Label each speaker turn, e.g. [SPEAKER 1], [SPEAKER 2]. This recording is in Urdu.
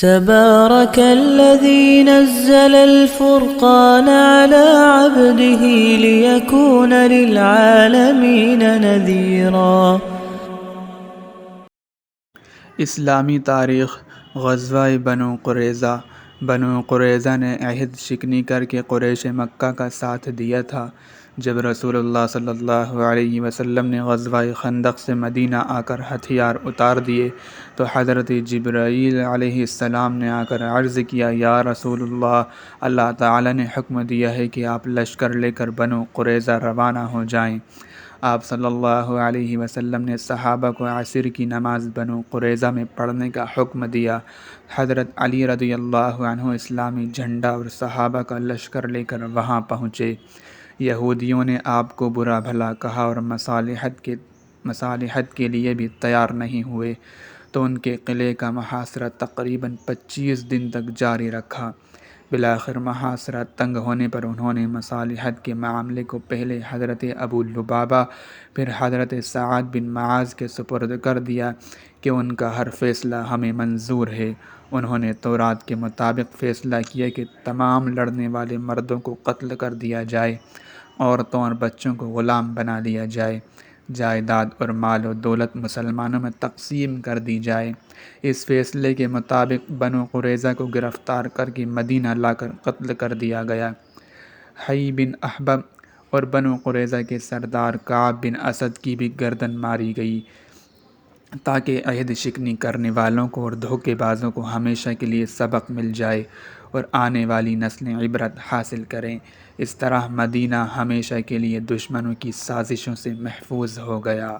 [SPEAKER 1] تبارك الذي نزل الفرقان على عبده ليكون للعالمين نذيرا۔
[SPEAKER 2] اسلامی تاریخ۔ غزوہ بنو قریظہ نے عہد شکنی کر کے قریش مکہ کا ساتھ دیا تھا۔ جب رسول اللہ صلی اللہ علیہ وسلم نے غزوہ خندق سے مدینہ آ کر ہتھیار اتار دیے تو حضرت جبرائیل علیہ السلام نے آ کر عرض کیا، یا رسول اللہ، اللہ تعالی نے حکم دیا ہے کہ آپ لشکر لے کر بنو قریظہ روانہ ہو جائیں۔ آپ صلی اللہ علیہ وسلم نے صحابہ کو عصر کی نماز بنو قریظہ میں پڑھنے کا حکم دیا۔ حضرت علی رضی اللہ عنہ اسلامی جھنڈا اور صحابہ کا لشکر لے کر وہاں پہنچے۔ یہودیوں نے آپ کو برا بھلا کہا اور مصالحت کے لیے بھی تیار نہیں ہوئے، تو ان کے قلعے کا محاصرہ تقریباً 25 دن تک جاری رکھا۔ بالآخر محاصرہ تنگ ہونے پر انہوں نے مصالحت کے معاملے کو پہلے حضرت ابو لبابہ پھر حضرت سعد بن معاذ کے سپرد کر دیا کہ ان کا ہر فیصلہ ہمیں منظور ہے۔ انہوں نے تورات کے مطابق فیصلہ کیا کہ تمام لڑنے والے مردوں کو قتل کر دیا جائے، عورتوں اور بچوں کو غلام بنا لیا جائے، جائیداد اور مال و دولت مسلمانوں میں تقسیم کر دی جائے۔ اس فیصلے کے مطابق بنو قریظہ کو گرفتار کر کے مدینہ لا کر قتل کر دیا گیا۔ حی بن اخبب اور بنو قریظہ کے سردار کعب بن اسد کی بھی گردن ماری گئی، تاکہ عہد شکنی کرنے والوں کو اور دھوکے بازوں کو ہمیشہ کے لیے سبق مل جائے اور آنے والی نسلیں عبرت حاصل کریں۔ اس طرح مدینہ ہمیشہ کے لیے دشمنوں کی سازشوں سے محفوظ ہو گیا۔